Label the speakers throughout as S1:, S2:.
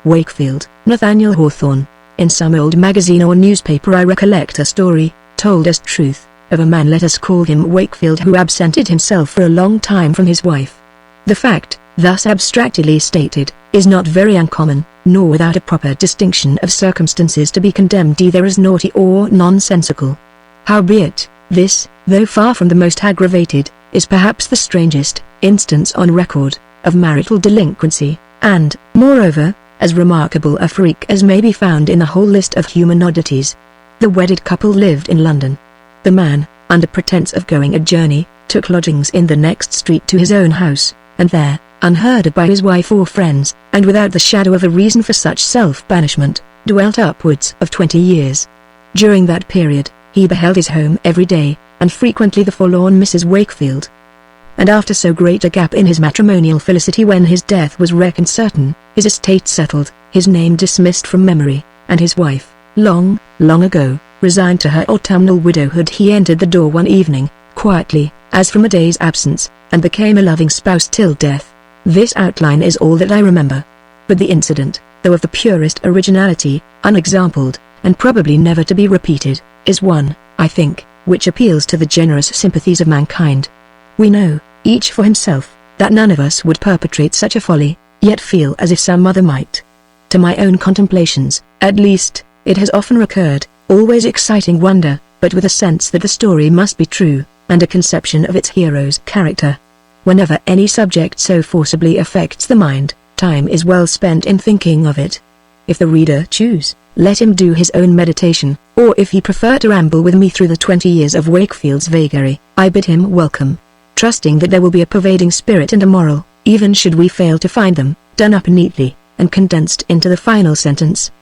S1: Wakefield, Nathaniel Hawthorne. In some old magazine or newspaper I recollect a story, told as truth, of a man, let us call him Wakefield, who absented himself for a long time from his wife. The fact, thus abstractedly stated, is not very uncommon, nor without a proper distinction of circumstances to be condemned either as naughty or nonsensical. Howbeit, this, though far from the most aggravated, is perhaps the strangest instance on record of marital delinquency, and, moreover, as remarkable a freak as may be found in the whole list of human oddities. The wedded couple lived in London. The man, under pretence of going a journey, took lodgings in the next street to his own house, and there, unheard of by his wife or friends, and without the shadow of a reason for such self-banishment, dwelt upwards of 20 years. During that period, he beheld his home every day, and frequently the forlorn Mrs. Wakefield. And after so great a gap in his matrimonial felicity, when his death was reckoned certain, his estate settled, his name dismissed from memory, and his wife, long ago, resigned to her autumnal widowhood, he entered the door one evening, quietly, as from a day's absence, and became a loving spouse till death. This outline is all that I remember. But the incident, though of the purest originality, unexampled, and probably never to be repeated, is one, I think, which appeals to the generous sympathies of mankind. We know, each for himself, that none of us would perpetrate such a folly, yet feel as if some other might. To my own contemplations, at least, it has often recurred, always exciting wonder, but with a sense that the story must be true, and a conception of its hero's character. Whenever any subject so forcibly affects the mind, time is well spent in thinking of it. If the reader choose, let him do his own meditation, or if he prefer to ramble with me through the 20 years of Wakefield's vagary, I bid him welcome, trusting that there will be a pervading spirit and a moral, even should we fail to find them, done up neatly, and condensed into the final sentence.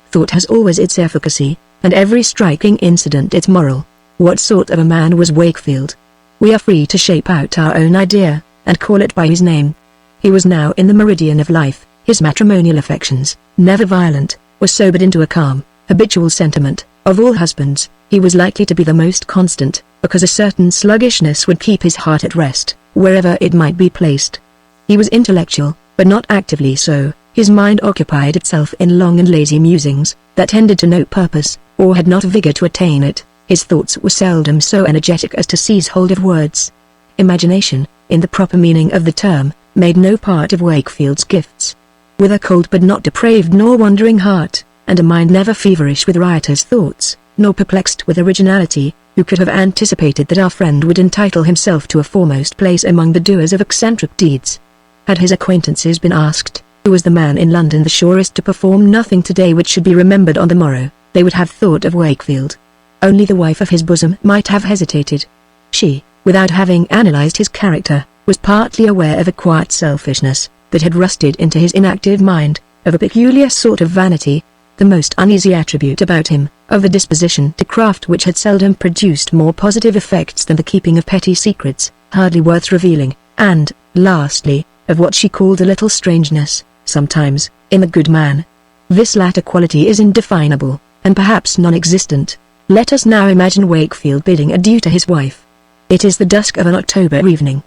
S1: Thought has always its efficacy, and every striking incident its moral. What sort of a man was Wakefield? We are free to shape out our own idea, and call it by his name. He was now in the meridian of life. His matrimonial affections, never violent, were sobered into a calm, habitual sentiment. Of all husbands, he was likely to be the most constant, because a certain sluggishness would keep his heart at rest, wherever it might be placed. He was intellectual, but not actively so. His mind occupied itself in long and lazy musings, that tended to no purpose, or had not vigor to attain it. His thoughts were seldom so energetic as to seize hold of words. Imagination, in the proper meaning of the term, made no part of Wakefield's gifts. With a cold but not depraved nor wandering heart, and a mind never feverish with riotous thoughts, nor perplexed with originality, who could have anticipated that our friend would entitle himself to a foremost place among the doers of eccentric deeds? Had his acquaintances been asked, who was the man in London the surest to perform nothing today which should be remembered on the morrow, they would have thought of Wakefield. Only the wife of his bosom might have hesitated. She, without having analyzed his character, was partly aware of a quiet selfishness that had rusted into his inactive mind, of a peculiar sort of vanity, the most uneasy attribute about him, of a disposition to craft which had seldom produced more positive effects than the keeping of petty secrets, hardly worth revealing, and, lastly, of what she called a little strangeness, sometimes, in the good man. This latter quality is indefinable, and perhaps non-existent. Let us now imagine Wakefield bidding adieu to his wife. It is the dusk of an October evening.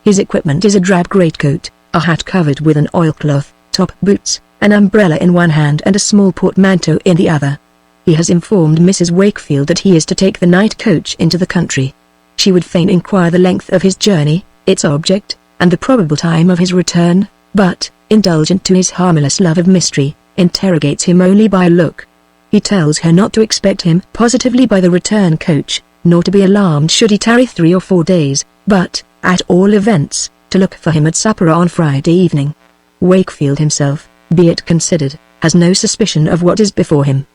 S1: His equipment is a drab greatcoat, a hat covered with an oilcloth, top boots, an umbrella in one hand and a small portmanteau in the other. He has informed Mrs. Wakefield that he is to take the night coach into the country. She would fain inquire the length of his journey, its object, and the probable time of his return, but, indulgent to his harmless love of mystery, interrogates him only by a look. He tells her not to expect him positively by the return coach, nor to be alarmed should he tarry 3 or 4 days, but, at all events, to look for him at supper on Friday evening. Wakefield himself, be it considered, has no suspicion of what is before him.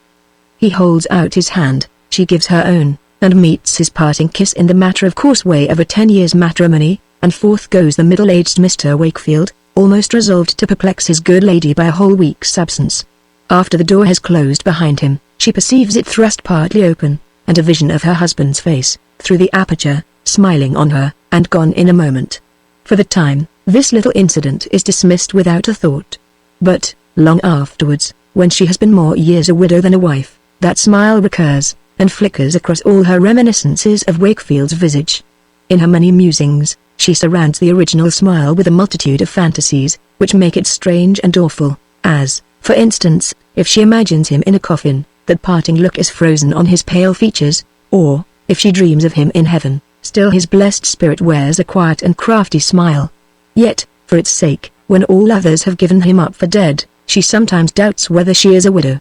S1: He holds out his hand, she gives her own, and meets his parting kiss in the matter-of-course way of a 10 years' matrimony, and forth goes the middle-aged Mr. Wakefield, almost resolved to perplex his good lady by a whole week's absence. After the door has closed behind him, she perceives it thrust partly open, and a vision of her husband's face, through the aperture, smiling on her, and gone in a moment. For the time, this little incident is dismissed without a thought. But, long afterwards, when she has been more years a widow than a wife, that smile recurs, and flickers across all her reminiscences of Wakefield's visage. In her many musings, she surrounds the original smile with a multitude of fantasies, which make it strange and awful, as, For instance, if she imagines him in a coffin, that parting look is frozen on his pale features, or, if she dreams of him in heaven, still his blessed spirit wears a quiet and crafty smile. Yet, for its sake, when all others have given him up for dead, she sometimes doubts whether she is a widow.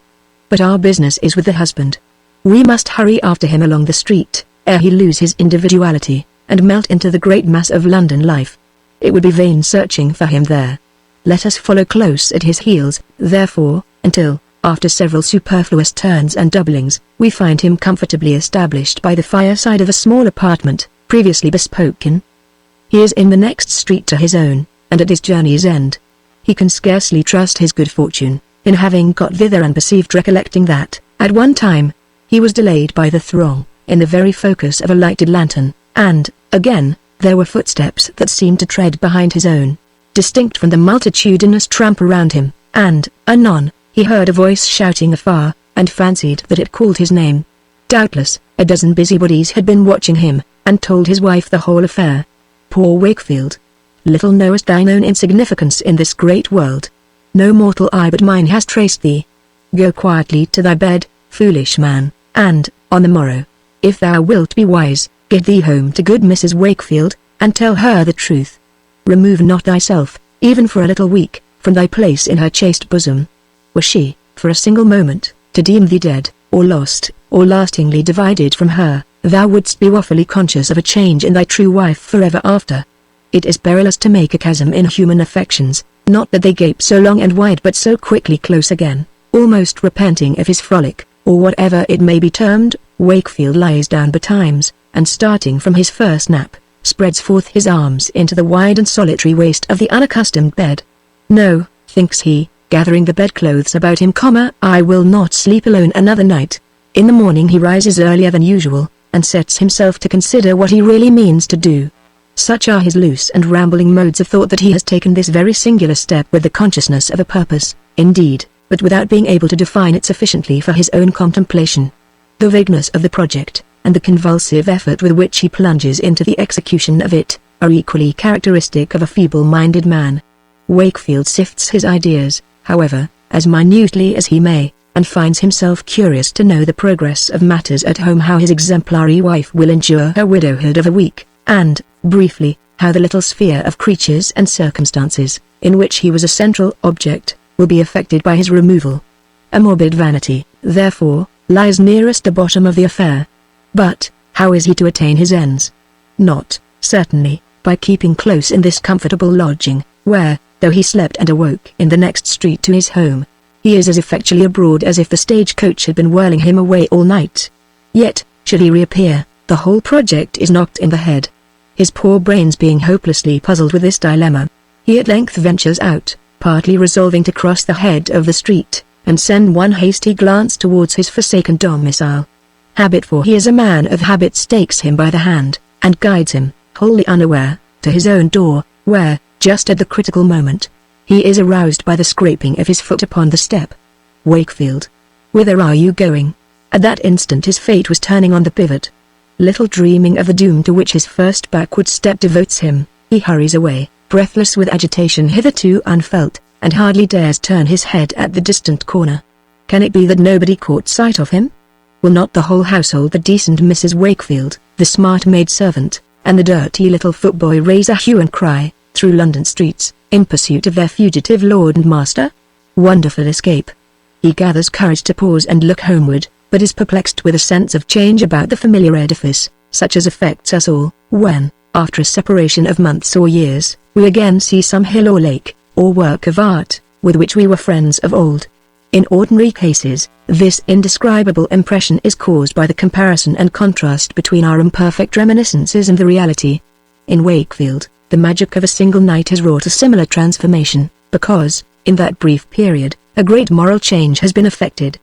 S1: But our business is with the husband. We must hurry after him along the street, ere he lose his individuality, and melt into the great mass of London life. It would be vain searching for him there. Let us follow close at his heels, therefore, until, after several superfluous turns and doublings, we find him comfortably established by the fireside of a small apartment, previously bespoken. He is in the next street to his own, and at his journey's end. He can scarcely trust his good fortune, in having got thither unperceived, recollecting that, at one time, he was delayed by the throng, in the very focus of a lighted lantern, and, again, there were footsteps that seemed to tread behind his own, distinct from the multitudinous tramp around him, and, anon, he heard a voice shouting afar, and fancied that it called his name. Doubtless, a dozen busybodies had been watching him, and told his wife the whole affair. Poor Wakefield! Little knowest thine own insignificance in this great world. No mortal eye but mine has traced thee. Go quietly to thy bed, foolish man, and, on the morrow, if thou wilt be wise, get thee home to good Mrs. Wakefield, and tell her the truth. Remove not thyself, even for a little week, from thy place in her chaste bosom. Were she, for a single moment, to deem thee dead, or lost, or lastingly divided from her, thou wouldst be awfully conscious of a change in thy true wife forever after. It is perilous to make a chasm in human affections, not that they gape so long and wide but so quickly close again. Almost repenting of his frolic, or whatever it may be termed, Wakefield lies down betimes, and starting from his first nap, spreads forth his arms into the wide and solitary waste of the unaccustomed bed. No, thinks he, gathering the bedclothes about him, I will not sleep alone another night. In the morning he rises earlier than usual, and sets himself to consider what he really means to do. Such are his loose and rambling modes of thought that he has taken this very singular step with the consciousness of a purpose, indeed, but without being able to define it sufficiently for his own contemplation. The vagueness of the project, and the convulsive effort with which he plunges into the execution of it, are equally characteristic of a feeble-minded man. Wakefield sifts his ideas, however, as minutely as he may, and finds himself curious to know the progress of matters at home, how his exemplary wife will endure her widowhood of a week, and, briefly, how the little sphere of creatures and circumstances, in which he was a central object, will be affected by his removal. A morbid vanity, therefore, lies nearest the bottom of the affair. But, how is he to attain his ends? Not, certainly, by keeping close in this comfortable lodging, where, though he slept and awoke in the next street to his home, he is as effectually abroad as if the stage-coach had been whirling him away all night. Yet, should he reappear, the whole project is knocked in the head. His poor brains being hopelessly puzzled with this dilemma, he at length ventures out, partly resolving to cross the head of the street, and send one hasty glance towards his forsaken domicile. Habit, for he is a man of habits, takes him by the hand, and guides him, wholly unaware, to his own door, where, just at the critical moment, he is aroused by the scraping of his foot upon the step. Wakefield! Whither are you going? At that instant his fate was turning on the pivot. Little dreaming of the doom to which his first backward step devotes him, he hurries away, breathless with agitation hitherto unfelt, and hardly dares turn his head at the distant corner. Can it be that nobody caught sight of him? Will not the whole household, the decent Mrs. Wakefield, the smart maid-servant, and the dirty little footboy raise a hue and cry, through London streets, in pursuit of their fugitive lord and master? Wonderful escape! He gathers courage to pause and look homeward, but is perplexed with a sense of change about the familiar edifice, such as affects us all, when, after a separation of months or years, we again see some hill or lake, or work of art, with which we were friends of old. In ordinary cases, this indescribable impression is caused by the comparison and contrast between our imperfect reminiscences and the reality. In Wakefield, the magic of a single night has wrought a similar transformation, because, in that brief period, a great moral change has been effected.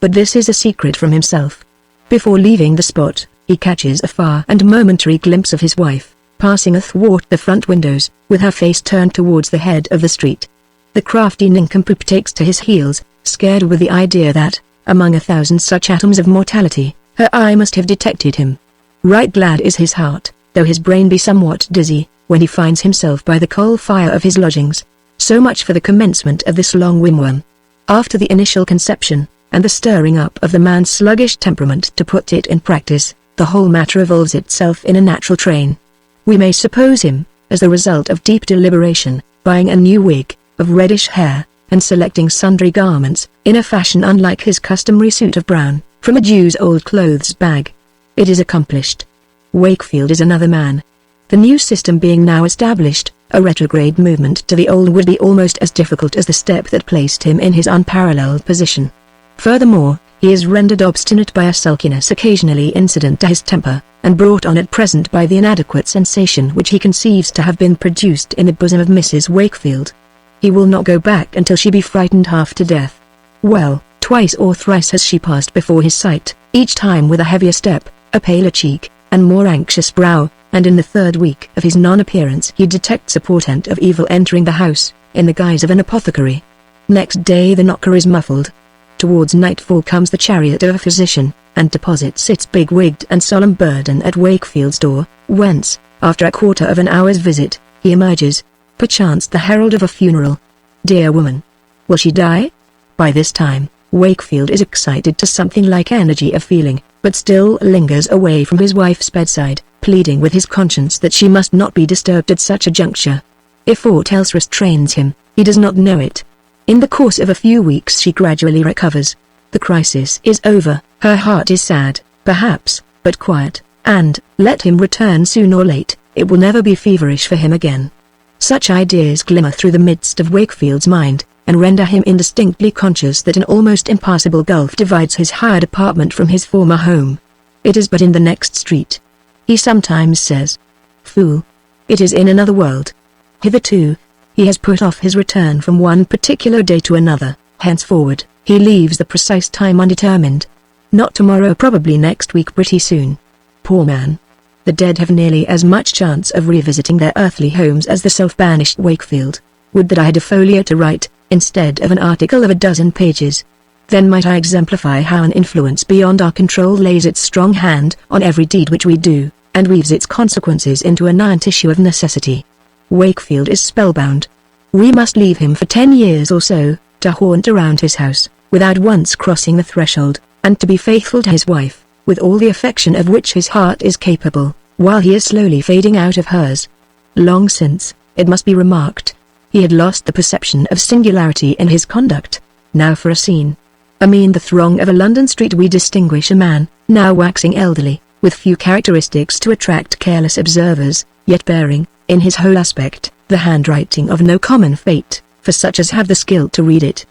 S1: But this is a secret from himself. Before leaving the spot, he catches a far and momentary glimpse of his wife, passing athwart the front windows, with her face turned towards the head of the street. The crafty nincompoop takes to his heels, scared with the idea that, among 1,000 such atoms of mortality, her eye must have detected him. Right glad is his heart, though his brain be somewhat dizzy, when he finds himself by the coal fire of his lodgings. So much for the commencement of this long wigwam. After the initial conception, and the stirring up of the man's sluggish temperament to put it in practice, the whole matter evolves itself in a natural train. We may suppose him, as the result of deep deliberation, buying a new wig, of reddish hair, and selecting sundry garments, in a fashion unlike his customary suit of brown, from a Jew's old clothes bag. It is accomplished. Wakefield is another man. The new system being now established, a retrograde movement to the old would be almost as difficult as the step that placed him in his unparalleled position. Furthermore, he is rendered obstinate by a sulkiness occasionally incident to his temper, and brought on at present by the inadequate sensation which he conceives to have been produced in the bosom of Mrs. Wakefield. He will not go back until she be frightened half to death. Well, twice or thrice has she passed before his sight, each time with a heavier step, a paler cheek, and more anxious brow, and in the third week of his non-appearance he detects a portent of evil entering the house, in the guise of an apothecary. Next day the knocker is muffled. Towards nightfall comes the chariot of a physician, and deposits its big-wigged and solemn burden at Wakefield's door, whence, after a quarter of an hour's visit, he emerges, perchance the herald of a funeral. Dear woman! Will she die? By this time, Wakefield is excited to something like energy of feeling, but still lingers away from his wife's bedside, pleading with his conscience that she must not be disturbed at such a juncture. If aught else restrains him, he does not know it. In the course of a few weeks she gradually recovers. The crisis is over, her heart is sad, perhaps, but quiet, and, let him return soon or late, it will never be feverish for him again. Such ideas glimmer through the midst of Wakefield's mind, and render him indistinctly conscious that an almost impassable gulf divides his hired apartment from his former home. It is but in the next street. He sometimes says, "Fool! It is in another world." Hitherto, he has put off his return from one particular day to another. Henceforward, he leaves the precise time undetermined. Not tomorrow, probably next week, pretty soon. Poor man! The dead have nearly as much chance of revisiting their earthly homes as the self-banished Wakefield. Would that I had a folio to write, instead of an article of a dozen pages. Then might I exemplify how an influence beyond our control lays its strong hand on every deed which we do, and weaves its consequences into an iron tissue of necessity. Wakefield is spellbound. We must leave him for 10 years or so, to haunt around his house, without once crossing the threshold, and to be faithful to his wife, with all the affection of which his heart is capable, while he is slowly fading out of hers. Long since, it must be remarked, he had lost the perception of singularity in his conduct. Now for a scene. Amid the throng of a London street we distinguish a man, now waxing elderly, with few characteristics to attract careless observers, yet bearing, in his whole aspect, the handwriting of no common fate, for such as have the skill to read it.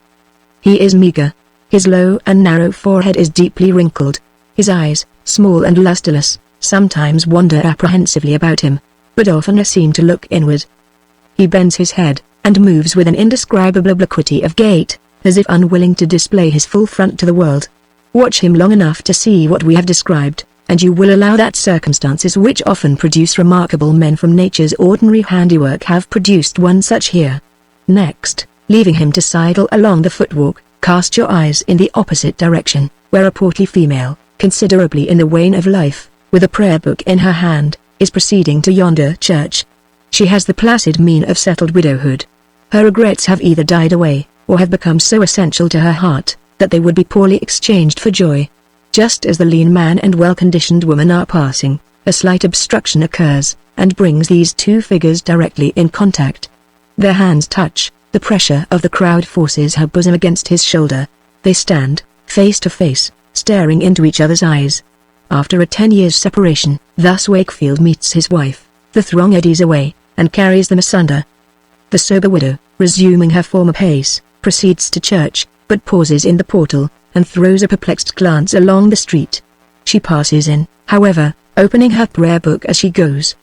S1: He is meagre. His low and narrow forehead is deeply wrinkled. His eyes, small and lustreless, sometimes wander apprehensively about him, but oftener seem to look inward. He bends his head, and moves with an indescribable obliquity of gait, as if unwilling to display his full front to the world. Watch him long enough to see what we have described, and you will allow that circumstances which often produce remarkable men from nature's ordinary handiwork have produced one such here. Next, leaving him to sidle along the footwalk, cast your eyes in the opposite direction, where a portly female, considerably in the wane of life, with a prayer book in her hand, is proceeding to yonder church. She has the placid mien of settled widowhood. Her regrets have either died away, or have become so essential to her heart, that they would be poorly exchanged for joy. Just as the lean man and well-conditioned woman are passing, a slight obstruction occurs, and brings these two figures directly in contact. Their hands touch, the pressure of the crowd forces her bosom against his shoulder. They stand, face to face, staring into each other's eyes. After a 10 years' separation, thus Wakefield meets his wife, the throng eddies away, and carries them asunder. The sober widow, resuming her former pace, proceeds to church, but pauses in the portal, and throws a perplexed glance along the street. She passes in, however, opening her prayer book as she goes.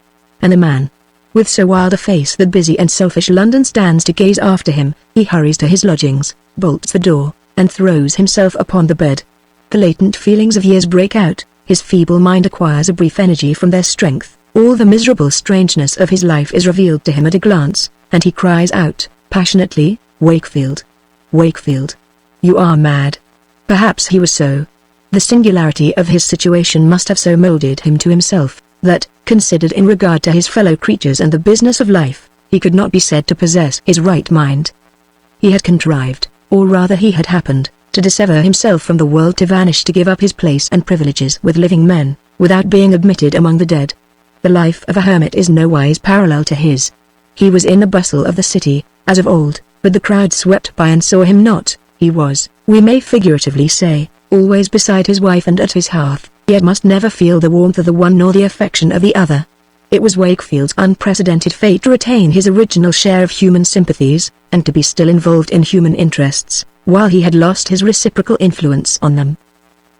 S1: And a man, with so wild a face that busy and selfish London stands to gaze after him, he hurries to his lodgings, bolts the door, and throws himself upon the bed. The latent feelings of years break out, his feeble mind acquires a brief energy from their strength, all the miserable strangeness of his life is revealed to him at a glance, and he cries out, passionately, "Wakefield! Wakefield! You are mad!" Perhaps he was so. The singularity of his situation must have so moulded him to himself, that, considered in regard to his fellow creatures and the business of life, he could not be said to possess his right mind. He had contrived, or rather he had happened, to dissever himself from the world, to vanish, to give up his place and privileges with living men, without being admitted among the dead. The life of a hermit is nowise parallel to his. He was in the bustle of the city, as of old, but the crowd swept by and saw him not. He was, we may figuratively say, always beside his wife and at his hearth, yet must never feel the warmth of the one nor the affection of the other. It was Wakefield's unprecedented fate to retain his original share of human sympathies, and to be still involved in human interests, while he had lost his reciprocal influence on them.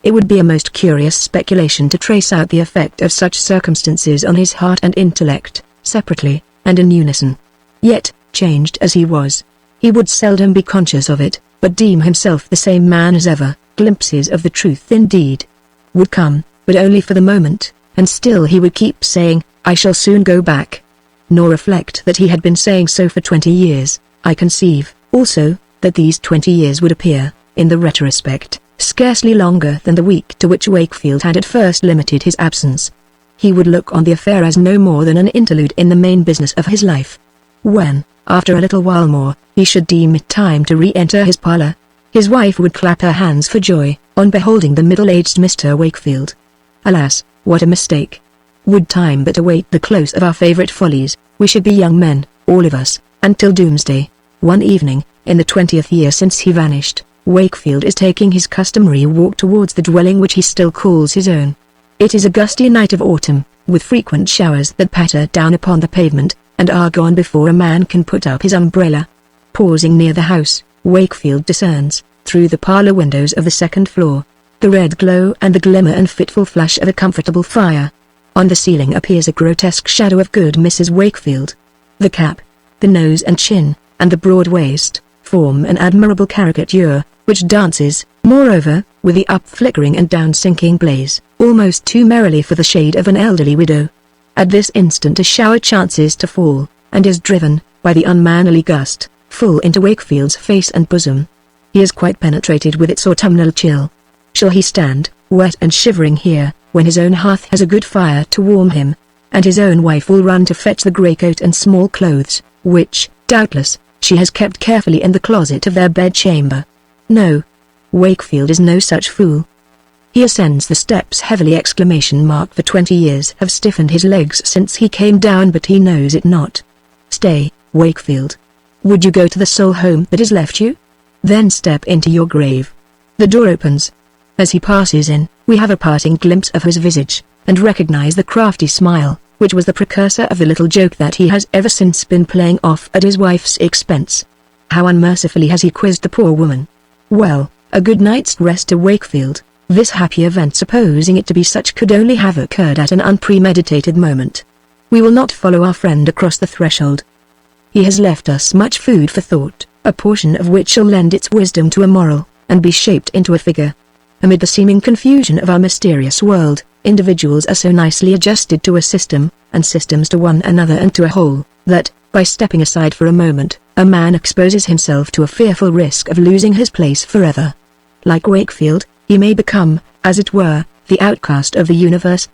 S1: It would be a most curious speculation to trace out the effect of such circumstances on his heart and intellect, separately, and in unison. Yet, changed as he was, he would seldom be conscious of it, but deem himself the same man as ever. Glimpses of the truth indeed would come, but only for the moment, and still he would keep saying, "I shall soon go back," nor reflect that he had been saying so for 20 years. I conceive, also, that these 20 years would appear, in the retrospect, scarcely longer than the week to which Wakefield had at first limited his absence. He would look on the affair as no more than an interlude in the main business of his life. When, after a little while more, he should deem it time to re-enter his parlour, his wife would clap her hands for joy, on beholding the middle-aged Mr. Wakefield. Alas, what a mistake! Would time but await the close of our favourite follies, we should be young men, all of us, until doomsday. One evening, in the 20th year since he vanished, Wakefield is taking his customary walk towards the dwelling which he still calls his own. It is a gusty night of autumn, with frequent showers that patter down upon the pavement, and are gone before a man can put up his umbrella. Pausing near the house, Wakefield discerns, through the parlour windows of the second floor, the red glow and the glimmer and fitful flash of a comfortable fire. On the ceiling appears a grotesque shadow of good Mrs. Wakefield. The cap, the nose and chin, and the broad waist, form an admirable caricature, which dances, moreover, with the up-flickering and down-sinking blaze, almost too merrily for the shade of an elderly widow. At this instant a shower chances to fall, and is driven, by the unmannerly gust, full into Wakefield's face and bosom. He is quite penetrated with its autumnal chill. Shall he stand, wet and shivering here, when his own hearth has a good fire to warm him, and his own wife will run to fetch the greatcoat and small clothes, which, doubtless, she has kept carefully in the closet of their bedchamber? No. Wakefield is no such fool. He ascends the steps heavily. For 20 years have stiffened his legs since he came down, but he knows it not. Stay, Wakefield. Would you go to the sole home that is left you? Then step into your grave. The door opens. As he passes in, we have a parting glimpse of his visage, and recognize the crafty smile, which was the precursor of the little joke that he has ever since been playing off at his wife's expense. How unmercifully has he quizzed the poor woman! Well, a good night's rest to Wakefield. This happy event, supposing it to be such, could only have occurred at an unpremeditated moment. We will not follow our friend across the threshold. He has left us much food for thought, a portion of which shall lend its wisdom to a moral, and be shaped into a figure. Amid the seeming confusion of our mysterious world, individuals are so nicely adjusted to a system, and systems to one another and to a whole, that, by stepping aside for a moment, a man exposes himself to a fearful risk of losing his place forever. Like Wakefield, he may become, as it were, the outcast of the universe,